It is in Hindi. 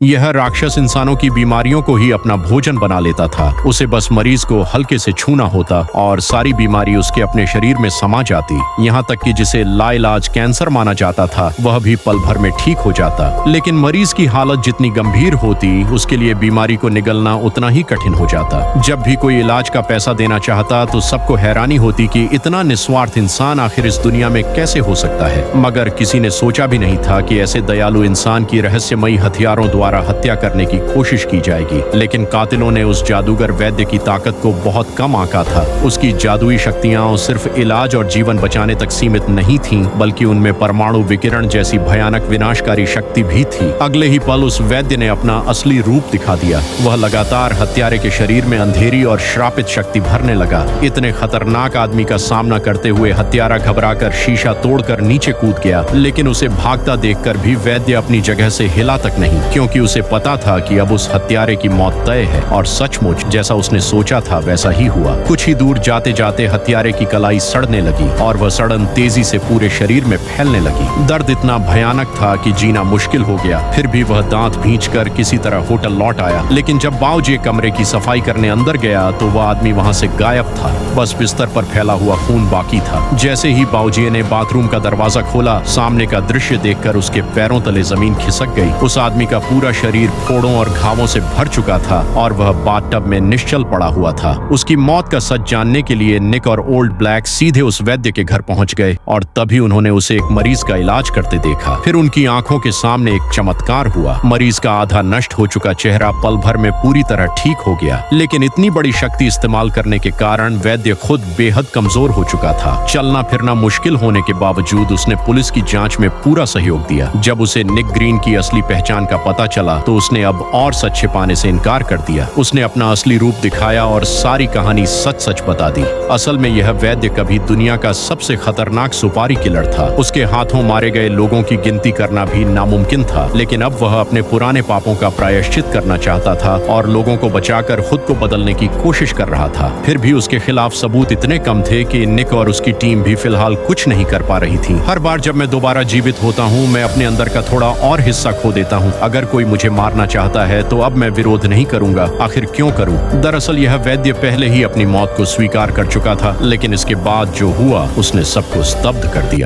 यह राक्षस इंसानों की बीमारियों को ही अपना भोजन बना लेता था। उसे बस मरीज को हल्के से छूना होता और सारी बीमारी उसके अपने शरीर में समा जाती। यहाँ तक कि जिसे लाइलाज कैंसर माना जाता था वह भी पल भर में ठीक हो जाता। लेकिन मरीज की हालत जितनी गंभीर होती उसके लिए बीमारी को निगलना उतना ही कठिन हो जाता। जब भी कोई इलाज का पैसा देना चाहता तो सबको हैरानी होती कि इतना निस्वार्थ इंसान आखिर इस दुनिया में कैसे हो सकता है। मगर किसी ने सोचा भी नहीं था कि ऐसे दयालु इंसान की रहस्यमयी हथियारों द्वारा हत्या करने की कोशिश की जाएगी। लेकिन कातिलों ने उस जादूगर वैद्य की ताकत को बहुत कम आंका था। उसकी जादुई शक्तियां सिर्फ इलाज और जीवन बचाने तक सीमित नहीं थीं, बल्कि उनमें परमाणु विकिरण जैसी भयानक विनाशकारी शक्ति भी थी। अगले ही पल उस वैद्य ने अपना असली रूप दिखा दिया। वह लगातार हत्यारे के शरीर में अंधेरी और श्रापित शक्ति भरने लगा। इतने खतरनाक आदमी का सामना करते हुए हत्यारा घबराकर शीशा तोड़कर नीचे कूद गया। लेकिन उसे भागता देखकर भी वैद्य अपनी जगह से हिला तक नहीं, क्योंकि उसे पता था कि अब उस हत्यारे की मौत तय है। और सचमुच जैसा उसने सोचा था वैसा ही हुआ। कुछ ही दूर जाते जाते हत्यारे की कलाई सड़ने लगी और वह सड़न तेजी से पूरे शरीर में फैलने लगी। दर्द इतना भयानक था कि जीना मुश्किल हो गया। फिर भी वह दांत भींचकर किसी तरह होटल लौट आया। लेकिन जब बावजी कमरे की सफाई करने अंदर गया तो वह आदमी वहां से गायब था। बस बिस्तर पर फैला हुआ खून बाकी था। जैसे ही बावजी ने बाथरूम का दरवाजा खोला, सामने का दृश्य देखकर उसके पैरों तले जमीन खिसक गई। उस आदमी का पूरा शरीर फोड़ों और घावों से भर चुका था और वह बाथटब में निश्चल पड़ा हुआ था। उसकी मौत का सच जानने के लिए निक और ओल्ड ब्लैक सीधे उस वैद्य के घर पहुंच गए और तभी उन्होंने उसे एक मरीज का इलाज करते देखा। फिर उनकी आंखों के सामने एक चमत्कार हुआ। मरीज का आधा नष्ट हो चुका चेहरा पल भर में पूरी तरह ठीक हो गया। लेकिन इतनी बड़ी शक्ति इस्तेमाल करने के कारण वैद्य खुद बेहद कमजोर हो चुका था। चलना फिरना मुश्किल होने के बावजूद उसने पुलिस की जांच में पूरा सहयोग दिया। जब उसे निक ग्रीन की असली पहचान का पता चला तो उसने अब और सच छिपाने से इनकार कर दिया। उसने अपना असली रूप दिखाया और सारी कहानी सच सच बता दी। असल में यह वैद्य कभी दुनिया का सबसे खतरनाक सुपारी किलर था। उसके हाथों मारे गए लोगों की गिनती करना भी नामुमकिन था। लेकिन अब वह अपने पुराने पापों का प्रायश्चित करना चाहता था और लोगों को बचाकर खुद को बदलने की कोशिश कर रहा था। फिर भी उसके खिलाफ सबूत इतने कम थे कि निक और उसकी टीम भी फिलहाल कुछ नहीं कर पा रही थी। हर बार जब मैं दोबारा जीवित होता हूँ मैं अपने अंदर का थोड़ा और हिस्सा खो देता हूँ। अगर कोई मुझे मारना चाहता है तो अब मैं विरोध नहीं करूंगा। आखिर क्यों करूं? दरअसल यह वैद्य पहले ही अपनी मौत को स्वीकार कर चुका था, लेकिन इसके बाद जो हुआ उसने सबको स्तब्ध कर दिया।